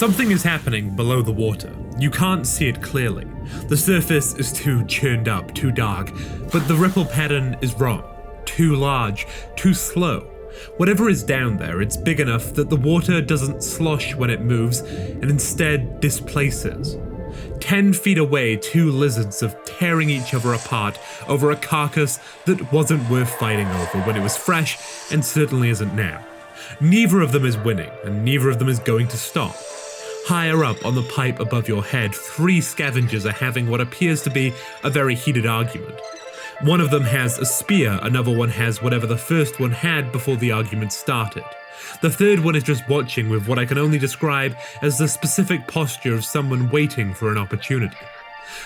Something is happening below the water. You can't see it clearly. The surface is too churned up, too dark, but the ripple pattern is wrong. Too large, too slow. Whatever is down there, it's big enough that the water doesn't slosh when it moves, and instead displaces. 10 feet away, two lizards are tearing each other apart over a carcass that wasn't worth fighting over when it was fresh, and certainly isn't now. Neither of them is winning, and neither of them is going to stop. Higher up on the pipe above your head, 3 scavengers are having what appears to be a very heated argument. One of them has a spear, another one has whatever the first one had before the argument started. The third one is just watching with what I can only describe as the specific posture of someone waiting for an opportunity.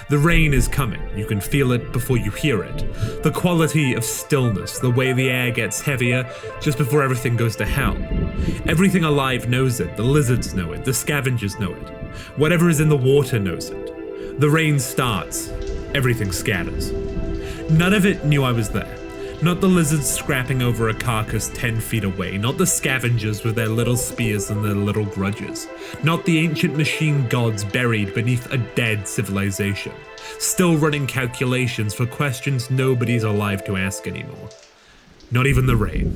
The rain is coming, you can feel it before you hear it. The quality of stillness, the way the air gets heavier just before everything goes to hell. Everything alive knows it, the lizards know it, the scavengers know it. Whatever is in the water knows it. The rain starts, everything scatters. None of it knew I was there. Not the lizards scrapping over a carcass 10 feet away, not the scavengers with their little spears and their little grudges, not the ancient machine gods buried beneath a dead civilization, still running calculations for questions nobody's alive to ask anymore. Not even the rain.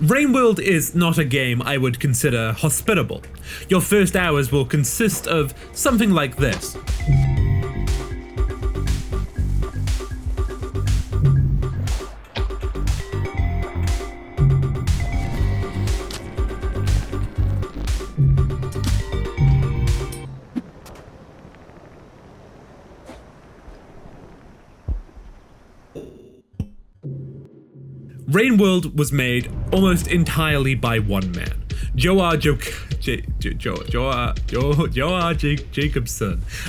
Rainworld is not a game I would consider hospitable. Your first hours will consist of something like this. Rainworld was made almost entirely by one man, Joar Jakobsson,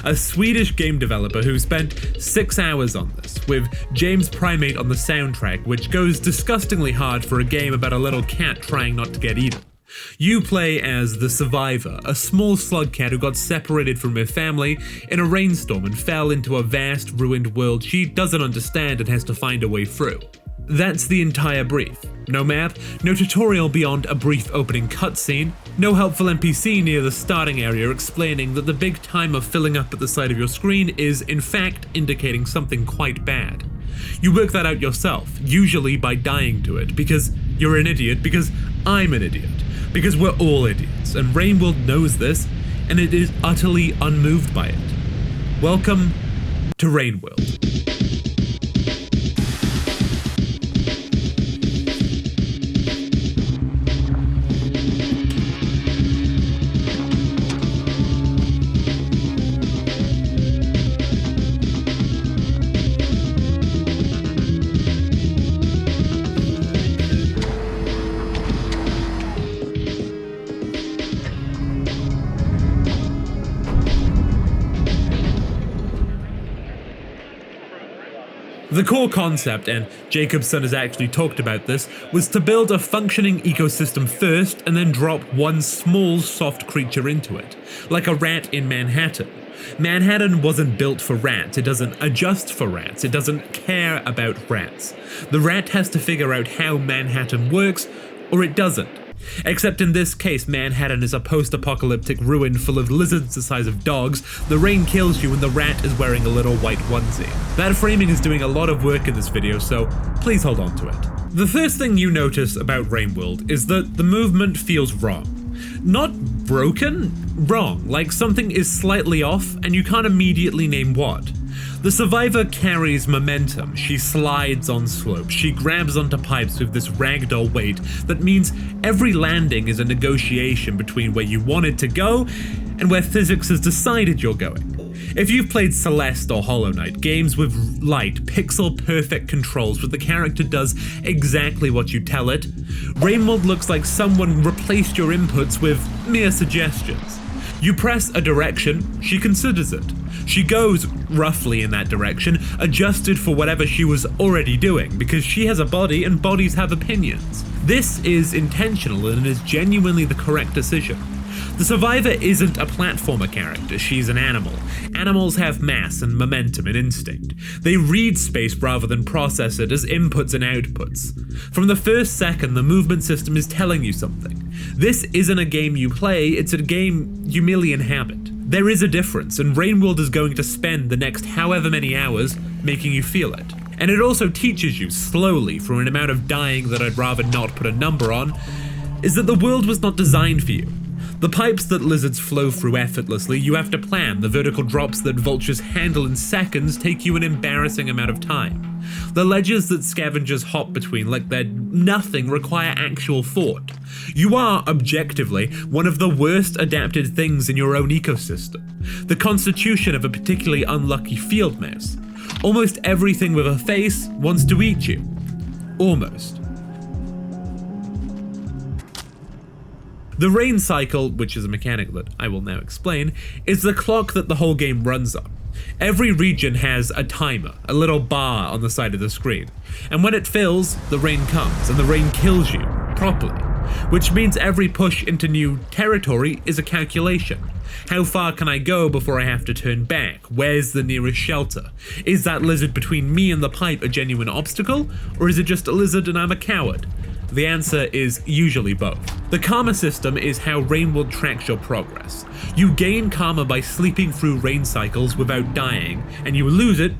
a Swedish game developer who spent 6 hours on this, with James Primate on the soundtrack, which goes disgustingly hard for a game about a little cat trying not to get eaten. You play as the survivor, a small slugcat who got separated from her family in a rainstorm and fell into a vast, ruined world she doesn't understand and has to find a way through. That's the entire brief. No map, no tutorial beyond a brief opening cutscene, no helpful NPC near the starting area explaining that the big timer filling up at the side of your screen is in fact indicating something quite bad. You work that out yourself, usually by dying to it, because you're an idiot, because I'm an idiot, because we're all idiots, and Rainworld knows this, and it is utterly unmoved by it. Welcome to Rainworld. The core concept, and Jakobsson has actually talked about this, was to build a functioning ecosystem first and then drop one small soft creature into it, like a rat in Manhattan. Manhattan wasn't built for rats, it doesn't adjust for rats, it doesn't care about rats. The rat has to figure out how Manhattan works, or it doesn't. Except in this case, Manhattan is a post-apocalyptic ruin full of lizards the size of dogs, the rain kills you and the rat is wearing a little white onesie. That framing is doing a lot of work in this video, so please hold on to it. The first thing you notice about Rainworld is that the movement feels wrong. Not broken, wrong, like something is slightly off and you can't immediately name what. The survivor carries momentum, she slides on slopes, she grabs onto pipes with this ragdoll weight that means every landing is a negotiation between where you want it to go and where physics has decided you're going. If you've played Celeste or Hollow Knight, games with light, pixel-perfect controls where the character does exactly what you tell it, Rainworld looks like someone replaced your inputs with mere suggestions. You press a direction, she considers it. She goes roughly in that direction, adjusted for whatever she was already doing, because she has a body and bodies have opinions. This is intentional and is genuinely the correct decision. The survivor isn't a platformer character, she's an animal. Animals have mass and momentum and instinct. They read space rather than process it as inputs and outputs. From the first second, the movement system is telling you something. This isn't a game you play, it's a game you merely inhabit. There is a difference, and Rainworld is going to spend the next however many hours making you feel it. And it also teaches you, slowly, through an amount of dying that I'd rather not put a number on, is that the world was not designed for you. The pipes that lizards flow through effortlessly, you have to plan. The vertical drops that vultures handle in seconds take you an embarrassing amount of time. The ledges that scavengers hop between like they're nothing require actual thought. You are, objectively, one of the worst adapted things in your own ecosystem. The constitution of a particularly unlucky field mouse. Almost everything with a face wants to eat you. Almost. The rain cycle, which is a mechanic that I will now explain, is the clock that the whole game runs on. Every region has a timer, a little bar on the side of the screen, and when it fills, the rain comes, and the rain kills you, properly. Which means every push into new territory is a calculation. How far can I go before I have to turn back? Where's the nearest shelter? Is that lizard between me and the pipe a genuine obstacle, or is it just a lizard and I'm a coward? The answer is usually both. The karma system is how Rainworld tracks your progress. You gain karma by sleeping through rain cycles without dying, and you lose it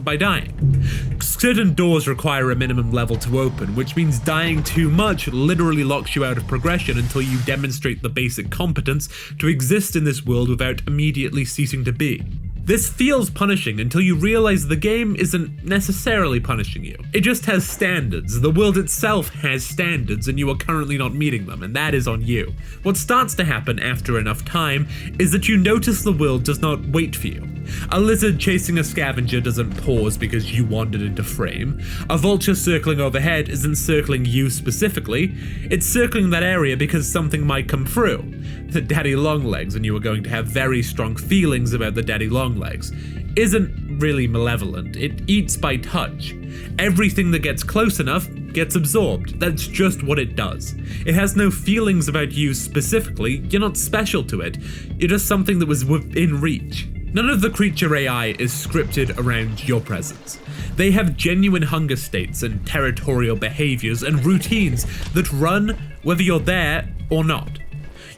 by dying. Certain doors require a minimum level to open, which means dying too much literally locks you out of progression until you demonstrate the basic competence to exist in this world without immediately ceasing to be. This feels punishing until you realize the game isn't necessarily punishing you. It just has standards. The world itself has standards and you are currently not meeting them, and that is on you. What starts to happen after enough time is that you notice the world does not wait for you. A lizard chasing a scavenger doesn't pause because you wandered into frame. A vulture circling overhead isn't circling you specifically, it's circling that area because something might come through. The daddy longlegs, and you are going to have very strong feelings about the daddy longlegs, isn't really malevolent, it eats by touch. Everything that gets close enough gets absorbed, that's just what it does. It has no feelings about you specifically, you're not special to it, you're just something that was within reach. None of the creature AI is scripted around your presence. They have genuine hunger states and territorial behaviors and routines that run whether you're there or not.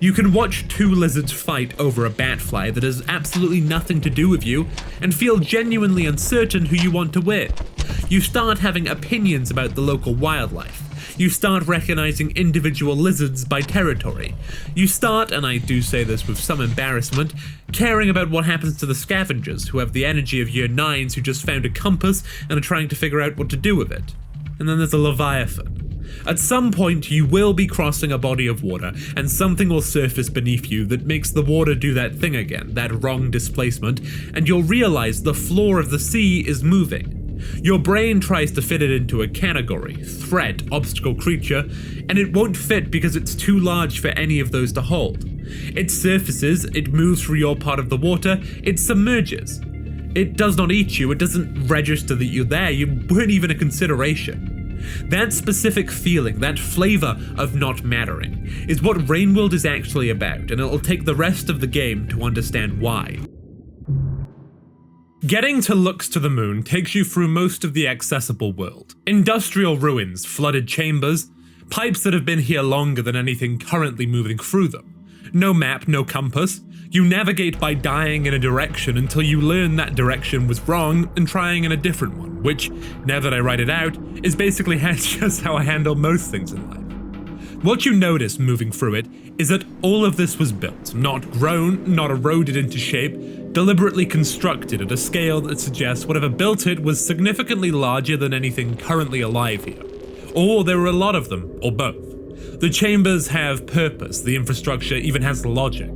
You can watch two lizards fight over a batfly that has absolutely nothing to do with you and feel genuinely uncertain who you want to win. You start having opinions about the local wildlife. You start recognizing individual lizards by territory. You start, and I do say this with some embarrassment, caring about what happens to the scavengers who have the energy of year 9s who just found a compass and are trying to figure out what to do with it. And then there's a leviathan. At some point, you will be crossing a body of water, and something will surface beneath you that makes the water do that thing again, that wrong displacement, and you'll realize the floor of the sea is moving. Your brain tries to fit it into a category, threat, obstacle, creature, and it won't fit because it's too large for any of those to hold. It surfaces, it moves through your part of the water, it submerges. It does not eat you, it doesn't register that you're there, you weren't even a consideration. That specific feeling, that flavor of not mattering, is what Rainworld is actually about, and it'll take the rest of the game to understand why. Getting to Looks to the Moon takes you through most of the accessible world. Industrial ruins, flooded chambers, pipes that have been here longer than anything currently moving through them. No map, no compass. You navigate by dying in a direction until you learn that direction was wrong and trying in a different one, which, now that I write it out, is basically just how I handle most things in life. What you notice moving through it is that all of this was built, not grown, not eroded into shape, deliberately constructed at a scale that suggests whatever built it was significantly larger than anything currently alive here. Or there were a lot of them, or both. The chambers have purpose, the infrastructure even has logic.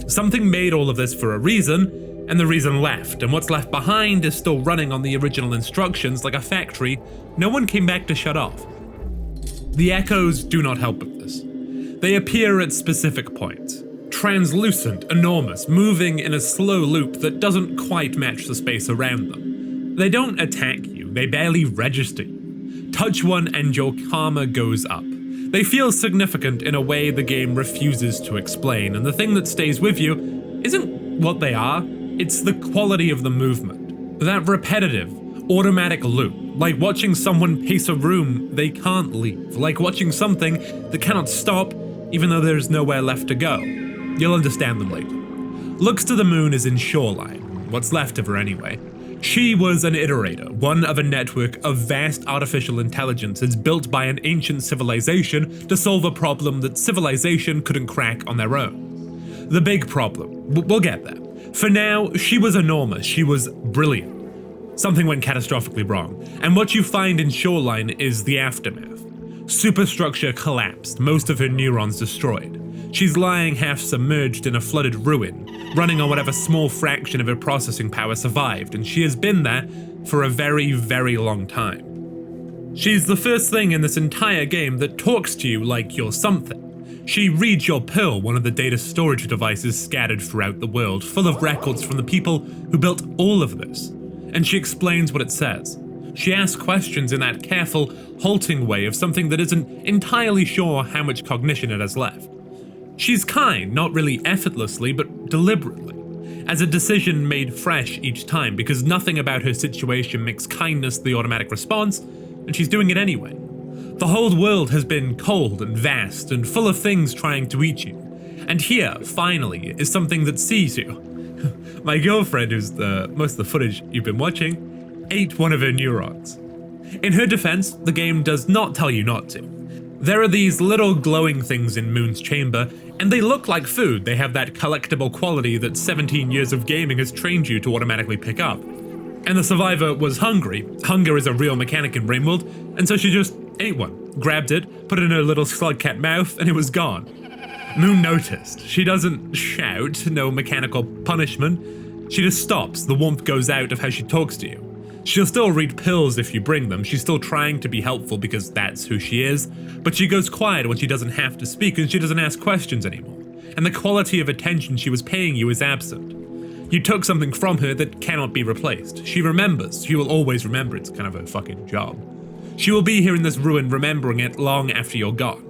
Something made all of this for a reason, and the reason left, and what's left behind is still running on the original instructions like a factory no one came back to shut off. The echoes do not help with this. They appear at specific points. Translucent, enormous, moving in a slow loop that doesn't quite match the space around them. They don't attack you, they barely register you. Touch one and your karma goes up. They feel significant in a way the game refuses to explain, and the thing that stays with you isn't what they are, it's the quality of the movement. That repetitive, automatic loop, like watching someone pace a room they can't leave, like watching something that cannot stop even though there's nowhere left to go. You'll understand them later. Looks to the Moon is in Shoreline, what's left of her anyway. She was an iterator, one of a network of vast artificial intelligences built by an ancient civilization to solve a problem that civilization couldn't crack on their own. The big problem, we'll get there. For now, she was enormous, she was brilliant. Something went catastrophically wrong, and what you find in Shoreline is the aftermath. Superstructure collapsed, most of her neurons destroyed. She's lying half submerged in a flooded ruin, running on whatever small fraction of her processing power survived, and she has been there for a very, very long time. She's the first thing in this entire game that talks to you like you're something. She reads your Pearl, one of the data storage devices scattered throughout the world, full of records from the people who built all of this, and she explains what it says. She asks questions in that careful, halting way of something that isn't entirely sure how much cognition it has left. She's kind, not really effortlessly, but deliberately, as a decision made fresh each time, because nothing about her situation makes kindness the automatic response, and she's doing it anyway. The whole world has been cold and vast and full of things trying to eat you, and here, finally, is something that sees you. My girlfriend, who's most of the footage you've been watching, ate one of her neurons. In her defense, the game does not tell you not to. There are these little glowing things in Moon's chamber, and they look like food. They have that collectible quality that 17 years of gaming has trained you to automatically pick up. And the survivor was hungry. Hunger is a real mechanic in Rainworld, and so she just ate one, grabbed it, put it in her little slugcat mouth, and it was gone. Moon noticed. She doesn't shout, no mechanical punishment. She just stops. The warmth goes out of how she talks to you. She'll still read pills if you bring them, she's still trying to be helpful because that's who she is, but she goes quiet when she doesn't have to speak and she doesn't ask questions anymore, and the quality of attention she was paying you is absent. You took something from her that cannot be replaced. She remembers, she will always remember, it's kind of her fucking job. She will be here in this ruin remembering it long after you're gone.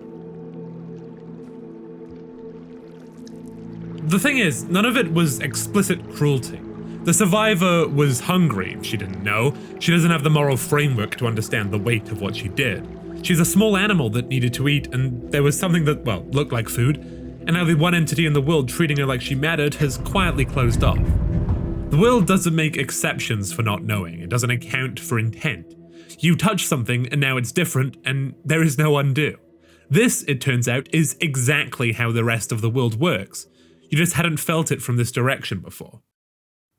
The thing is, none of it was explicit cruelty. The survivor was hungry, she didn't know. She doesn't have the moral framework to understand the weight of what she did. She's a small animal that needed to eat, and there was something that, well, looked like food, and now the one entity in the world treating her like she mattered has quietly closed off. The world doesn't make exceptions for not knowing, it doesn't account for intent. You touch something and now it's different, and there is no undo. This, it turns out, is exactly how the rest of the world works. You just hadn't felt it from this direction before.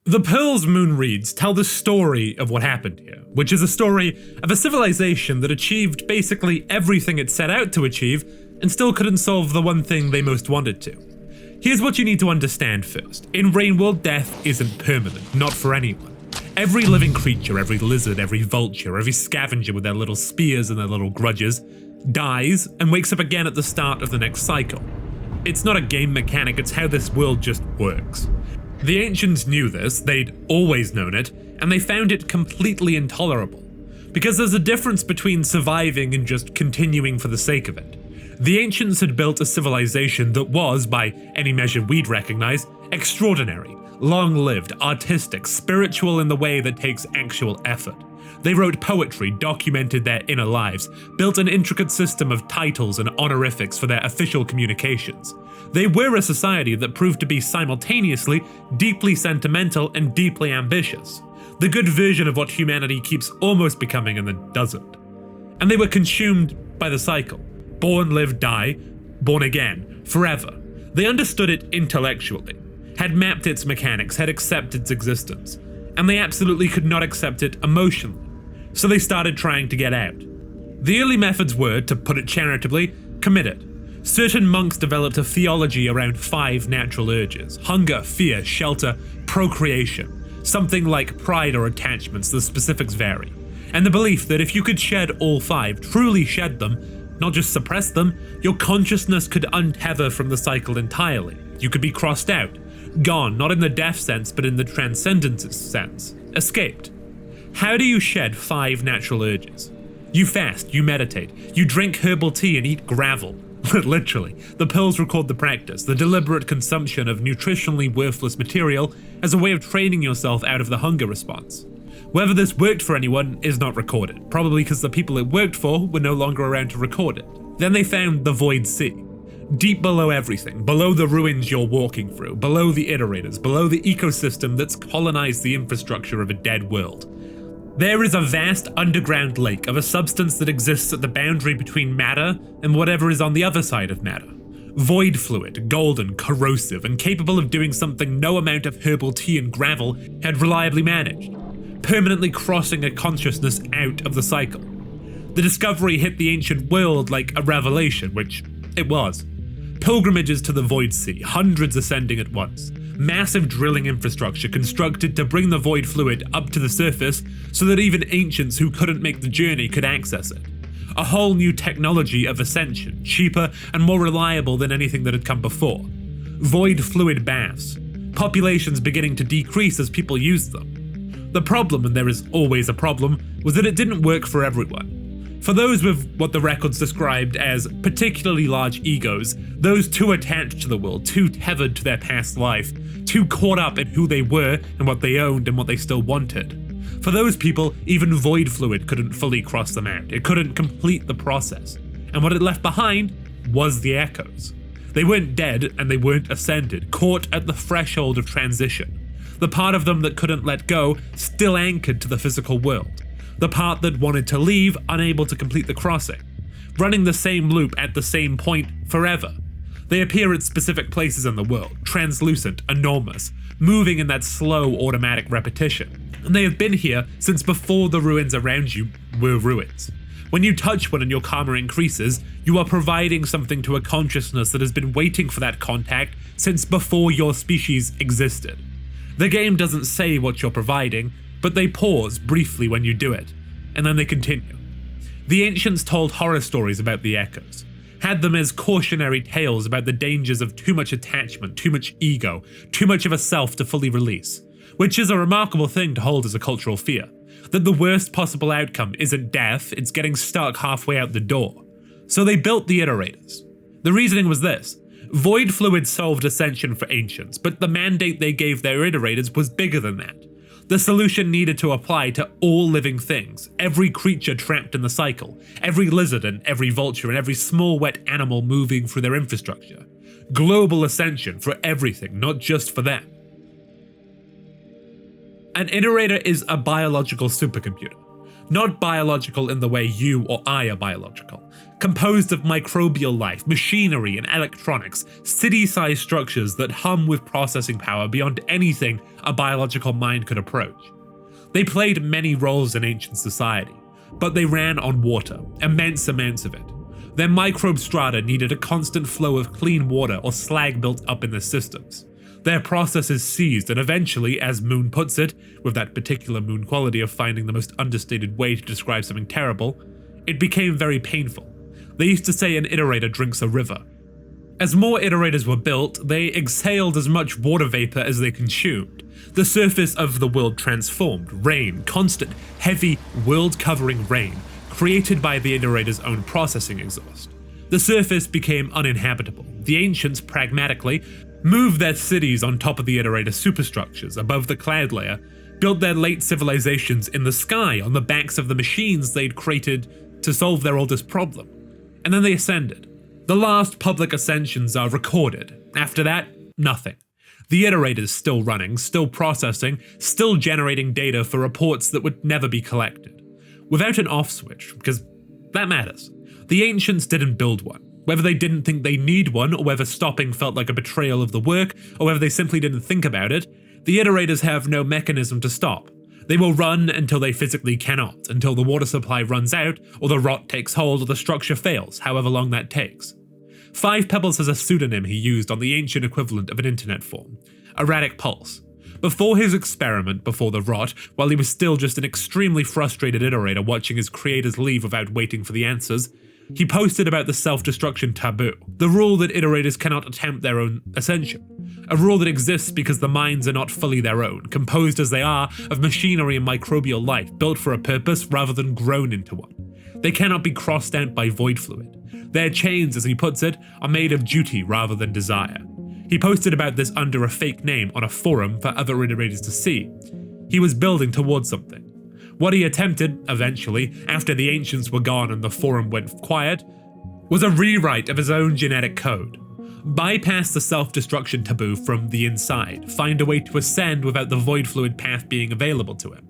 The pearls Moon reads tell the story of what happened here, which is a story of a civilization that achieved basically everything it set out to achieve and still couldn't solve the one thing they most wanted to. Here's what you need to understand first. In Rainworld, death isn't permanent, not for anyone. Every living creature, every lizard, every vulture, every scavenger with their little spears and their little grudges, dies and wakes up again at the start of the next cycle. It's not a game mechanic, it's how this world just works. The ancients knew this, they'd always known it, and they found it completely intolerable. Because there's a difference between surviving and just continuing for the sake of it. The ancients had built a civilization that was, by any measure we'd recognize, extraordinary, long-lived, artistic, spiritual in the way that takes actual effort. They wrote poetry, documented their inner lives, built an intricate system of titles and honorifics for their official communications. They were a society that proved to be simultaneously deeply sentimental and deeply ambitious. The good version of what humanity keeps almost becoming and then doesn't. And they were consumed by the cycle. Born, live, die, born again, forever. They understood it intellectually, had mapped its mechanics, had accepted its existence, and they absolutely could not accept it emotionally. So they started trying to get out. The early methods were, to put it charitably, committed. Certain monks developed a theology around 5 natural urges: hunger, fear, shelter, procreation. Something like pride or attachments, the specifics vary. And the belief that if you could shed all 5, truly shed them, not just suppress them, your consciousness could untether from the cycle entirely. You could be crossed out, gone, not in the death sense, but in the transcendence sense, escaped. How do you shed 5 natural urges? You fast, you meditate, you drink herbal tea and eat gravel. Literally, the pills record the practice, the deliberate consumption of nutritionally worthless material as a way of training yourself out of the hunger response. Whether this worked for anyone is not recorded, probably because the people it worked for were no longer around to record it. Then they found the Void Sea. Deep below everything, below the ruins you're walking through, below the iterators, below the ecosystem that's colonized the infrastructure of a dead world. There is a vast underground lake of a substance that exists at the boundary between matter and whatever is on the other side of matter. Void fluid, golden, corrosive, and capable of doing something no amount of herbal tea and gravel had reliably managed, permanently crossing a consciousness out of the cycle. The discovery hit the ancient world like a revelation, which it was. Pilgrimages to the Void Sea, hundreds ascending at once. Massive drilling infrastructure constructed to bring the void fluid up to the surface so that even ancients who couldn't make the journey could access it. A whole new technology of Ascension, cheaper and more reliable than anything that had come before. Void fluid baths. Populations beginning to decrease as people used them. The problem, and there is always a problem, was that it didn't work for everyone. For those with what the records described as particularly large egos, those too attached to the world, too tethered to their past life, too caught up in who they were and what they owned and what they still wanted. For those people, even void fluid couldn't fully cross them out. It couldn't complete the process. And what it left behind was the echoes. They weren't dead and they weren't ascended, caught at the threshold of transition. The part of them that couldn't let go, still anchored to the physical world. The part that wanted to leave, unable to complete the crossing. Running the same loop at the same point forever. They appear at specific places in the world, translucent, enormous, moving in that slow automatic repetition. And they have been here since before the ruins around you were ruins. When you touch one and your karma increases, you are providing something to a consciousness that has been waiting for that contact since before your species existed. The game doesn't say what you're providing, but they pause briefly when you do it, and then they continue. The ancients told horror stories about the echoes, had them as cautionary tales about the dangers of too much attachment, too much ego, too much of a self to fully release, which is a remarkable thing to hold as a cultural fear, that the worst possible outcome isn't death, it's getting stuck halfway out the door. So they built the iterators. The reasoning was this: void fluid solved Ascension for ancients, but the mandate they gave their iterators was bigger than that. The solution needed to apply to all living things, every creature trapped in the cycle, every lizard and every vulture and every small wet animal moving through their infrastructure. Global ascension for everything, not just for them. An iterator is a biological supercomputer. Not biological in the way you or I are biological. Composed of microbial life, machinery and electronics, city-sized structures that hum with processing power beyond anything a biological mind could approach. They played many roles in ancient society, but they ran on water, immense amounts of it. Their microbe strata needed a constant flow of clean water or slag built up in their systems. Their processes seized, and eventually, as Moon puts it, with that particular Moon quality of finding the most understated way to describe something terrible, it became very painful. They used to say an iterator drinks a river. As more iterators were built, they exhaled as much water vapor as they consumed. The surface of the world transformed. Rain, constant, heavy, world-covering rain, created by the iterator's own processing exhaust. The surface became uninhabitable. The ancients, pragmatically, moved their cities on top of the iterator superstructures above the cloud layer, built their late civilizations in the sky on the backs of the machines they'd created to solve their oldest problem. And then they ascended. The last public ascensions are recorded. After that, nothing. The iterators still running, still processing, still generating data for reports that would never be collected. Without an off switch, because that matters. The ancients didn't build one. Whether they didn't think they need one, or whether stopping felt like a betrayal of the work, or whether they simply didn't think about it, the iterators have no mechanism to stop. They will run until they physically cannot, until the water supply runs out, or the rot takes hold, or the structure fails, however long that takes. 5 Pebbles has a pseudonym he used on the ancient equivalent of an internet form, Erratic Pulse. Before his experiment, before the rot, while he was still just an extremely frustrated iterator watching his creators leave without waiting for the answers, he posted about the self-destruction taboo, the rule that iterators cannot attempt their own ascension, a rule that exists because the minds are not fully their own, composed as they are of machinery and microbial life built for a purpose rather than grown into one. They cannot be crossed out by void fluid. Their chains, as he puts it, are made of duty rather than desire. He posted about this under a fake name on a forum for other iterators to see. He was building towards something. What he attempted, eventually, after the Ancients were gone and the forum went quiet, was a rewrite of his own genetic code. Bypass the self-destruction taboo from the inside, find a way to ascend without the void fluid path being available to him.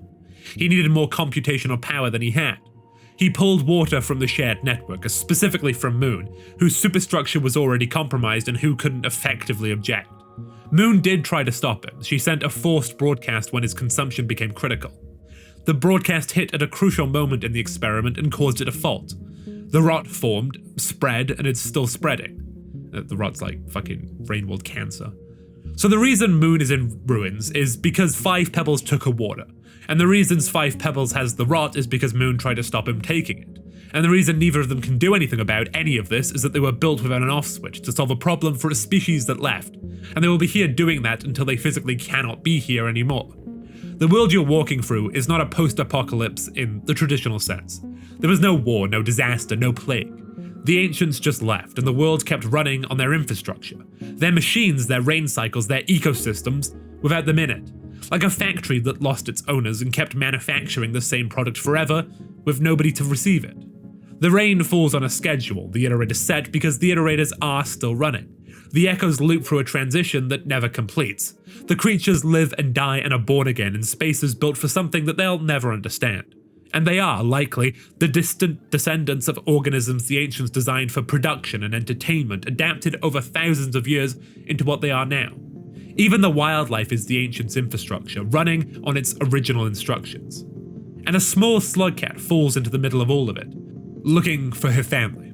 He needed more computational power than he had. He pulled water from the shared network, specifically from Moon, whose superstructure was already compromised and who couldn't effectively object. Moon did try to stop him. She sent a forced broadcast when his consumption became critical. The broadcast hit at a crucial moment in the experiment and caused it to fault. The rot formed, spread, and it's still spreading. The rot's like fucking rain-walled cancer. So the reason Moon is in ruins is because 5 Pebbles took her water. And the reasons 5 Pebbles has the rot is because Moon tried to stop him taking it. And the reason neither of them can do anything about any of this is that they were built without an off switch to solve a problem for a species that left. And they will be here doing that until they physically cannot be here anymore. The world you're walking through is not a post-apocalypse in the traditional sense. There was no war, no disaster, no plague. The Ancients just left, and the world kept running on their infrastructure. Their machines, their rain cycles, their ecosystems, without them in it. Like a factory that lost its owners and kept manufacturing the same product forever, with nobody to receive it. The rain falls on a schedule the iterators set because the iterators are still running. The echoes loop through a transition that never completes. The creatures live and die and are born again in spaces built for something that they'll never understand. And they are, likely, the distant descendants of organisms the Ancients designed for production and entertainment, adapted over thousands of years into what they are now. Even the wildlife is the Ancients' infrastructure, running on its original instructions. And a small slugcat falls into the middle of all of it, looking for her family.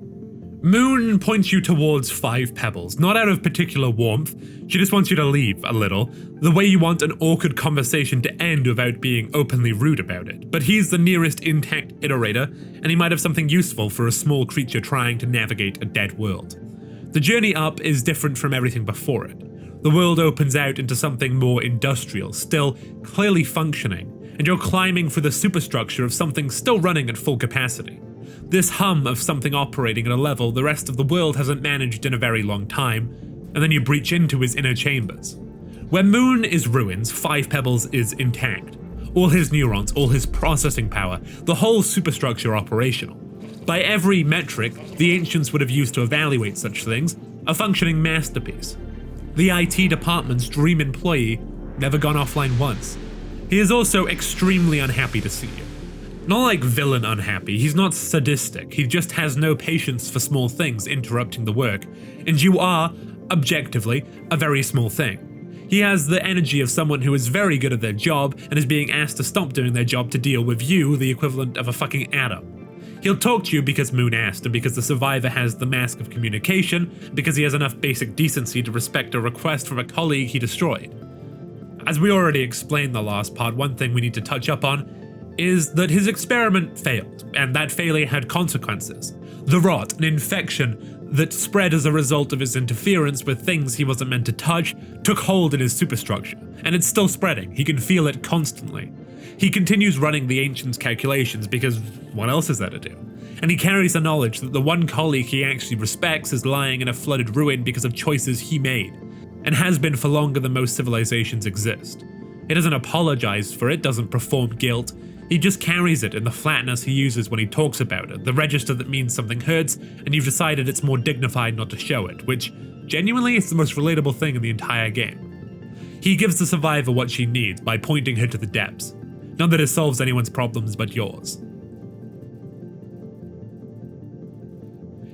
Moon points you towards 5 Pebbles, not out of particular warmth, she just wants you to leave a little, the way you want an awkward conversation to end without being openly rude about it. But he's the nearest intact iterator, and he might have something useful for a small creature trying to navigate a dead world. The journey up is different from everything before it. The world opens out into something more industrial, still clearly functioning, and you're climbing for the superstructure of something still running at full capacity. This hum of something operating at a level the rest of the world hasn't managed in a very long time, and then you breach into his inner chambers. Where Moon is ruins, 5 Pebbles is intact. All his neurons, all his processing power, the whole superstructure operational. By every metric the Ancients would have used to evaluate such things, a functioning masterpiece. The IT department's dream employee, never gone offline once. He is also extremely unhappy to see you. Not like villain unhappy, he's not sadistic, he just has no patience for small things interrupting the work, and you are, objectively, a very small thing. He has the energy of someone who is very good at their job and is being asked to stop doing their job to deal with you, the equivalent of a fucking atom. He'll talk to you because Moon asked, and because the survivor has the mask of communication, because he has enough basic decency to respect a request from a colleague he destroyed. As we already explained the last part, one thing we need to touch up on is that his experiment failed, and that failure had consequences. The rot, an infection that spread as a result of his interference with things he wasn't meant to touch, took hold in his superstructure, and it's still spreading. He can feel it constantly. He continues running the Ancients' calculations because what else is there to do? And he carries the knowledge that the one colleague he actually respects is lying in a flooded ruin because of choices he made, and has been for longer than most civilizations exist. He doesn't apologize for it, doesn't perform guilt. He just carries it in the flatness he uses when he talks about it, the register that means something hurts, and you've decided it's more dignified not to show it, which, genuinely, is the most relatable thing in the entire game. He gives the survivor what she needs by pointing her to the depths. Not that it solves anyone's problems but yours.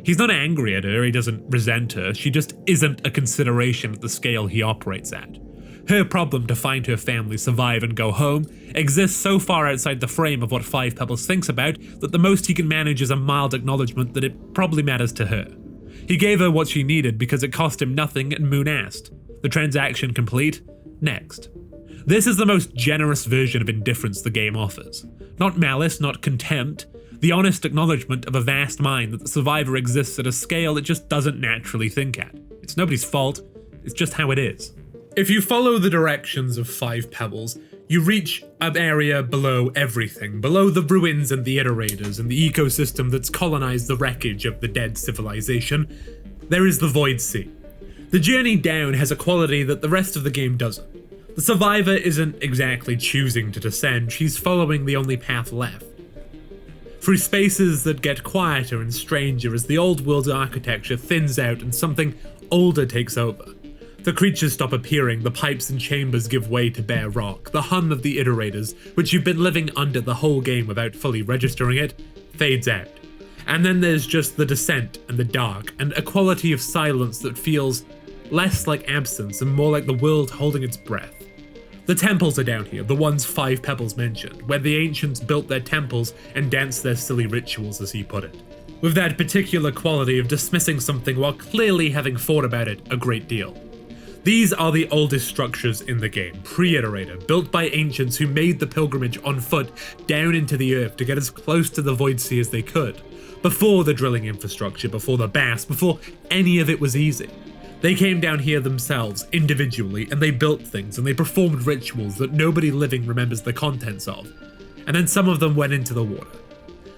He's not angry at her, he doesn't resent her, she just isn't a consideration at the scale he operates at. Her problem to find her family, survive, and go home exists so far outside the frame of what 5 Pebbles thinks about that the most he can manage is a mild acknowledgement that it probably matters to her. He gave her what she needed because it cost him nothing and Moon asked. The transaction complete? Next. This is the most generous version of indifference the game offers. Not malice, not contempt. The honest acknowledgement of a vast mind that the survivor exists at a scale it just doesn't naturally think at. It's nobody's fault, it's just how it is. If you follow the directions of 5 Pebbles, You reach an area below everything, below the ruins and the iterators and the ecosystem that's colonized the wreckage of the dead civilization. There is the Void Sea. The journey down has a quality that the rest of the game doesn't. The survivor isn't exactly choosing to descend, she's following the only path left. Through spaces that get quieter and stranger as the old world's architecture thins out and something older takes over. The creatures stop appearing, the pipes and chambers give way to bare rock, the hum of the iterators, which you've been living under the whole game without fully registering it, fades out. And then there's just the descent and the dark, and a quality of silence that feels less like absence and more like the world holding its breath. The temples are down here, the ones 5 Pebbles mentioned, where the ancients built their temples and danced their silly rituals, as he put it. With that particular quality of dismissing something while clearly having thought about it a great deal. These are the oldest structures in the game, pre-iterator, built by ancients who made the pilgrimage on foot down into the earth to get as close to the Void Sea as they could, before the drilling infrastructure, before the bass, before any of it was easy. They came down here themselves, individually, and they built things, and they performed rituals that nobody living remembers the contents of, and then some of them went into the water.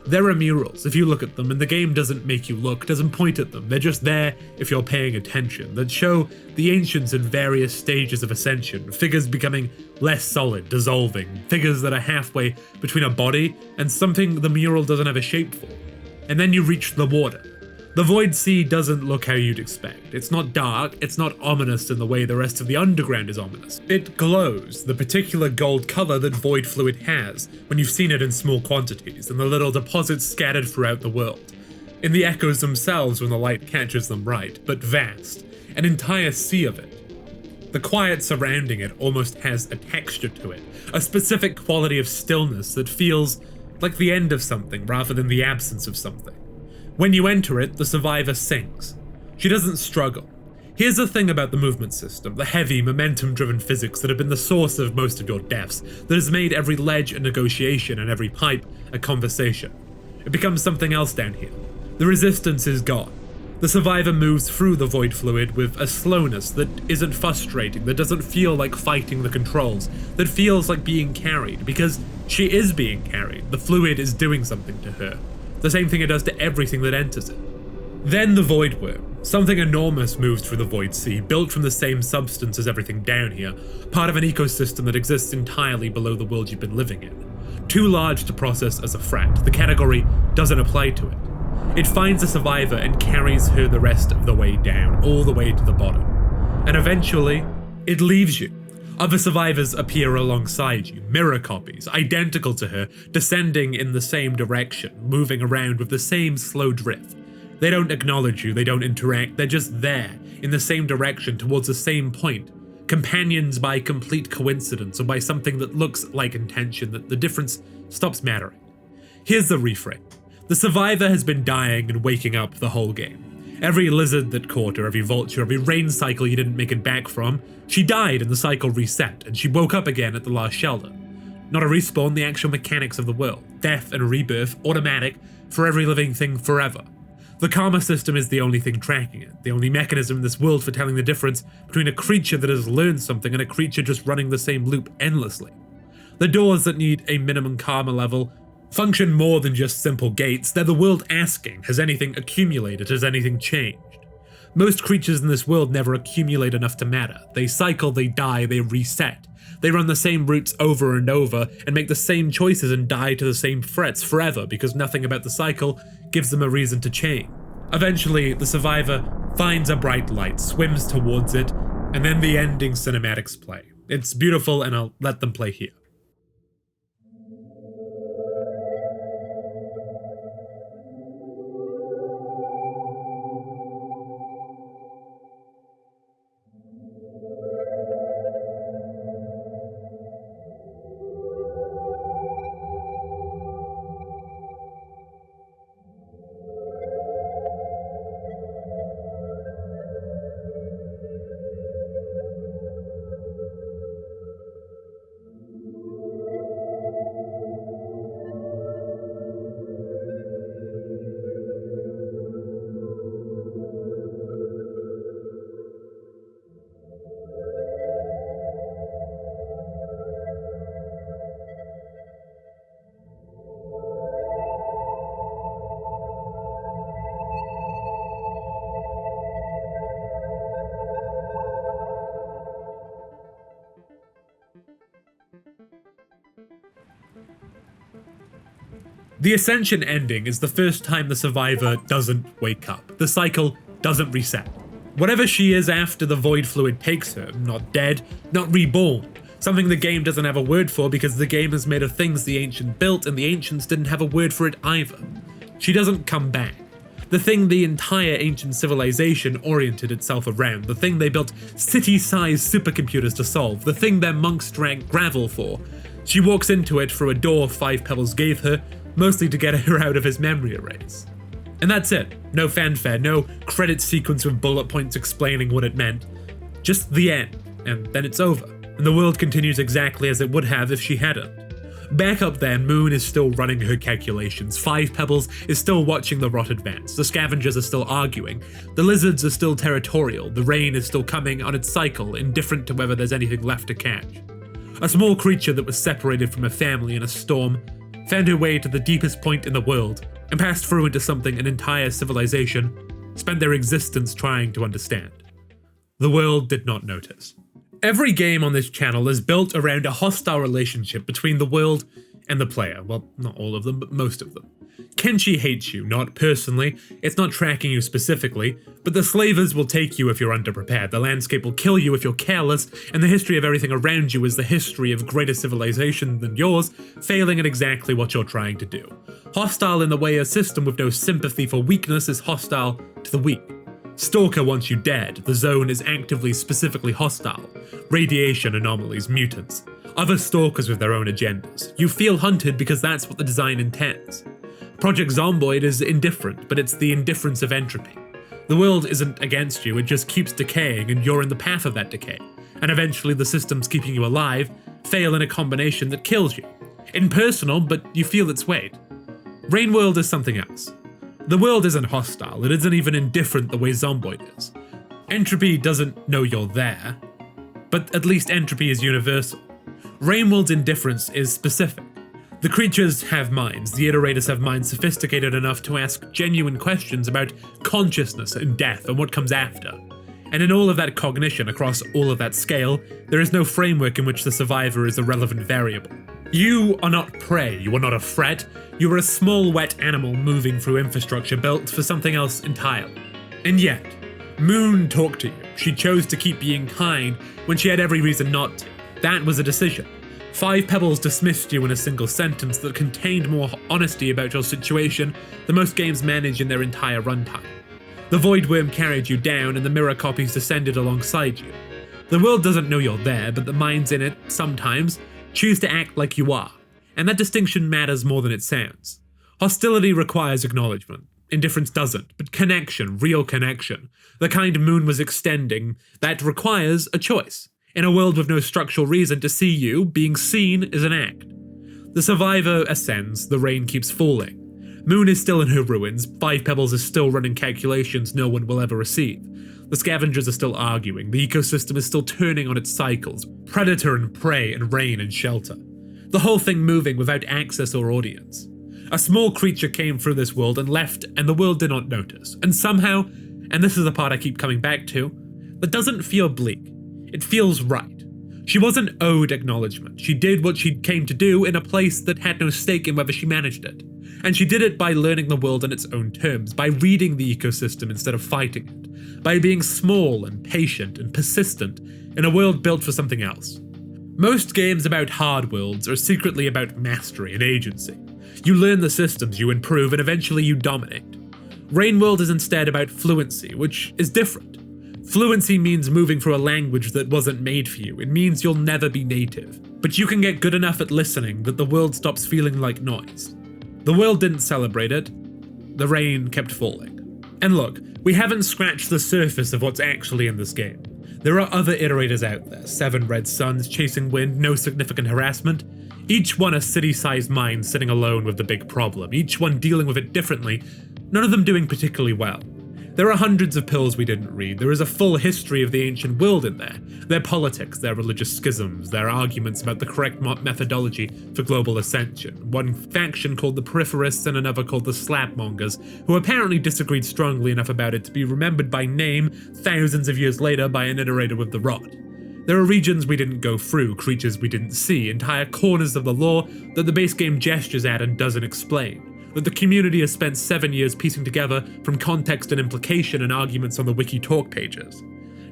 There are murals, if you look at them, and the game doesn't make you look, doesn't point at them, they're just there if you're paying attention, that show the ancients in various stages of ascension, figures becoming less solid, dissolving, figures that are halfway between a body and something the mural doesn't have a shape for. And then you reach the water. The Void Sea doesn't look how you'd expect. It's not dark, it's not ominous in the way the rest of the underground is ominous. It glows, the particular gold color that void fluid has when you've seen it in small quantities, and the little deposits scattered throughout the world. In the echoes themselves when the light catches them right, but vast, an entire sea of it. The quiet surrounding it almost has a texture to it, a specific quality of stillness that feels like the end of something rather than the absence of something. When you enter it, the survivor sings. She doesn't struggle. Here's the thing about the movement system, the heavy, momentum-driven physics that have been the source of most of your deaths, that has made every ledge a negotiation and every pipe a conversation. It becomes something else down here. The resistance is gone. The survivor moves through the void fluid with a slowness that isn't frustrating, that doesn't feel like fighting the controls, that feels like being carried, because she is being carried. The fluid is doing something to her. The same thing it does to everything that enters it. Then the Void Worm. Something enormous moves through the Void Sea, built from the same substance as everything down here, part of an ecosystem that exists entirely below the world you've been living in. Too large to process as a threat, the category doesn't apply to it. It finds a survivor and carries her the rest of the way down, all the way to the bottom. And eventually, it leaves you. Other survivors appear alongside you, mirror copies, identical to her, descending in the same direction, moving around with the same slow drift. They don't acknowledge you, they don't interact, they're just there, in the same direction, towards the same point. Companions by complete coincidence, or by something that looks like intention, that the difference stops mattering. Here's the reframe. The survivor has been dying and waking up the whole game. Every lizard that caught her, every vulture, every rain cycle you didn't make it back from, she died and the cycle reset, and she woke up again at the last shelter. Not a respawn, the actual mechanics of the world. Death and rebirth, automatic, for every living thing forever. The karma system is the only thing tracking it, the only mechanism in this world for telling the difference between a creature that has learned something and a creature just running the same loop endlessly. The doors that need a minimum karma level function more than just simple gates. They're the world asking, has anything accumulated, has anything changed? Most creatures in this world never accumulate enough to matter. They cycle, they die, they reset. They run the same routes over and over and make the same choices and die to the same threats forever because nothing about the cycle gives them a reason to change. Eventually, the survivor finds a bright light, swims towards it, and then the ending cinematics play. It's beautiful and I'll let them play here. The Ascension ending is the first time the survivor doesn't wake up. The cycle doesn't reset. Whatever she is after the void fluid takes her, not dead, not reborn, something the game doesn't have a word for because the game is made of things the Ancient built and the Ancients didn't have a word for it either. She doesn't come back. The thing the entire ancient civilization oriented itself around, the thing they built city-sized supercomputers to solve, the thing their monks drank gravel for, she walks into it through a door 5 Pebbles gave her, mostly to get her out of his memory erase. And that's it. No fanfare, no credit sequence with bullet points explaining what it meant. Just the end, and then it's over, and the world continues exactly as it would have if she hadn't. Back up there, Moon is still running her calculations, 5 Pebbles is still watching the rot advance, the scavengers are still arguing, the lizards are still territorial, the rain is still coming on its cycle, indifferent to whether there's anything left to catch. A small creature that was separated from her family in a storm found her way to the deepest point in the world, and passed through into something an entire civilization spent their existence trying to understand. The world did not notice. Every game on this channel is built around a hostile relationship between the world and the player. Well, not all of them, but most of them. Kenshi hates you, not personally, it's not tracking you specifically, but the slavers will take you if you're underprepared, the landscape will kill you if you're careless, and the history of everything around you is the history of greater civilization than yours, failing at exactly what you're trying to do. Hostile in the way a system with no sympathy for weakness is hostile to the weak. Stalker wants you dead, the zone is actively specifically hostile. Radiation anomalies, mutants. Other stalkers with their own agendas. You feel hunted because that's what the design intends. Project Zomboid is indifferent, but it's the indifference of entropy. The world isn't against you, it just keeps decaying and you're in the path of that decay. And eventually the systems keeping you alive fail in a combination that kills you. Impersonal, but you feel its weight. Rainworld is something else. The world isn't hostile, it isn't even indifferent the way Zomboid is. Entropy doesn't know you're there, but at least entropy is universal. Rainworld's indifference is specific. The creatures have minds, the iterators have minds sophisticated enough to ask genuine questions about consciousness and death and what comes after. And in all of that cognition across all of that scale, there is no framework in which the survivor is a relevant variable. You are not prey, you are not a threat, you are a small wet animal moving through infrastructure built for something else entirely. And yet, Moon talked to you. She chose to keep being kind when she had every reason not to. That was a decision. 5 Pebbles dismissed you in a single sentence that contained more honesty about your situation than most games manage in their entire runtime. The Void Worm carried you down and the mirror copies descended alongside you. The world doesn't know you're there, but the minds in it, sometimes, choose to act like you are, and that distinction matters more than it sounds. Hostility requires acknowledgement. Indifference doesn't, but connection, real connection, the kind Moon was extending, that requires a choice. In a world with no structural reason to see you, being seen is an act. The survivor ascends, the rain keeps falling. Moon is still in her ruins, 5 Pebbles is still running calculations no one will ever receive. The scavengers are still arguing, the ecosystem is still turning on its cycles, predator and prey and rain and shelter. The whole thing moving without access or audience. A small creature came through this world and left, and the world did not notice. And somehow, and this is the part I keep coming back to, that doesn't feel bleak. It feels right. She wasn't owed acknowledgement. She did what she came to do in a place that had no stake in whether she managed it. And she did it by learning the world on its own terms, by reading the ecosystem instead of fighting it, by being small and patient and persistent in a world built for something else. Most games about hard worlds are secretly about mastery and agency. You learn the systems, you improve, and eventually you dominate. Rainworld is instead about fluency, which is different. Fluency means moving through a language that wasn't made for you. It means you'll never be native. But you can get good enough at listening that the world stops feeling like noise. The world didn't celebrate it. The rain kept falling. And look, we haven't scratched the surface of what's actually in this game. There are other iterators out there, 7 red suns chasing wind, no significant harassment. Each one a city-sized mind sitting alone with the big problem, each one dealing with it differently, none of them doing particularly well. There are hundreds of pills we didn't read. There is a full history of the ancient world in there. Their politics, their religious schisms, their arguments about the correct methodology for global ascension. One faction called the Peripheralists and another called the Slabmongers, who apparently disagreed strongly enough about it to be remembered by name thousands of years later by an iterator with the rod. There are regions we didn't go through, creatures we didn't see, entire corners of the lore that the base game gestures at and doesn't explain. that the community has spent 7 years piecing together from context and implication and arguments on the wiki talk pages.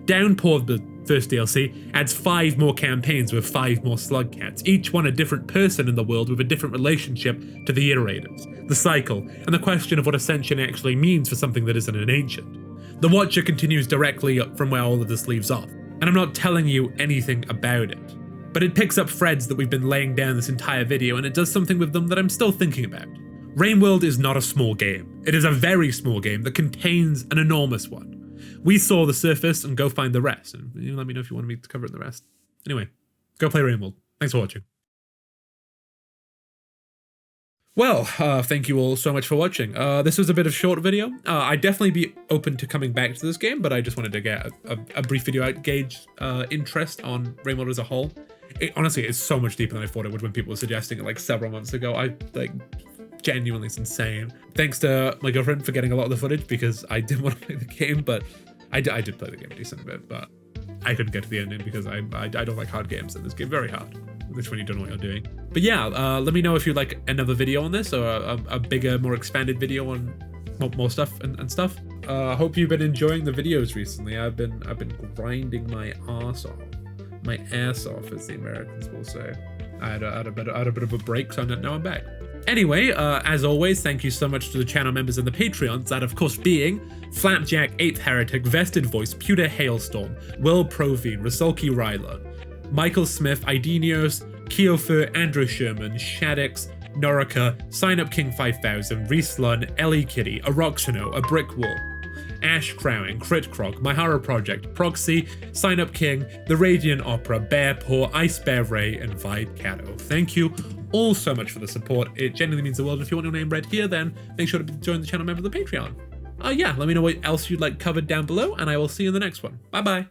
Downpour, the first DLC, adds 5 more campaigns with 5 more slugcats, each one a different person in the world with a different relationship to the iterators, the cycle, and the question of what Ascension actually means for something that isn't an ancient. The Watcher continues directly from where all of this leaves off, and I'm not telling you anything about it, but it picks up threads that we've been laying down this entire video, and it does something with them that I'm still thinking about. Rainworld is not a small game. It is a very small game that contains an enormous one. We saw the surface and go find the rest, and you let me know if you want me to cover the rest. Anyway, go play Rainworld. Thanks for watching. Well, thank you all so much for watching. This was a bit of a short video. I'd definitely be open to coming back to this game, but I just wanted to get a brief video out, gauge interest on Rainworld as a whole. Honestly, it's so much deeper than I thought it would when people were suggesting it like several months ago. Genuinely, it's insane. Thanks to my girlfriend for getting a lot of the footage because I didn't want to play the game, but I did play the game a decent bit, but I couldn't get to the ending because I don't like hard games, and this game very hard, which when you don't know what you're doing. But yeah, let me know if you'd like another video on this or a bigger, more expanded video on more stuff and stuff. Hope you've been enjoying the videos recently. I've been grinding my ass off, as the Americans will say. I had a bit of a break, so now I'm back. Anyway, as always, thank you so much to the channel members and the Patreons, that of course being Flapjack, 8th Heretic, Vested Voice, Pewter Hailstorm, Will Provine, Rasulki Ryler, Michael Smith, Idenios, Kiofer, Andrew Sherman, Shaddix, Norika, Sign Up King 5000, Reese Lunn, Ellie Kitty, Aroxino, A Brick Wall, Ash Crowing, Crit Croc, My Horror Project, Proxy, Sign Up King, The Radiant Opera, Bearpaw, Ice Bear Ray, and Vibe Cato. Thank you all so much for the support. It genuinely means the world. If you want your name read here, then make sure to join the channel member of the Patreon. Yeah, let me know what else you'd like covered down below, and I will see you in the next one. Bye bye.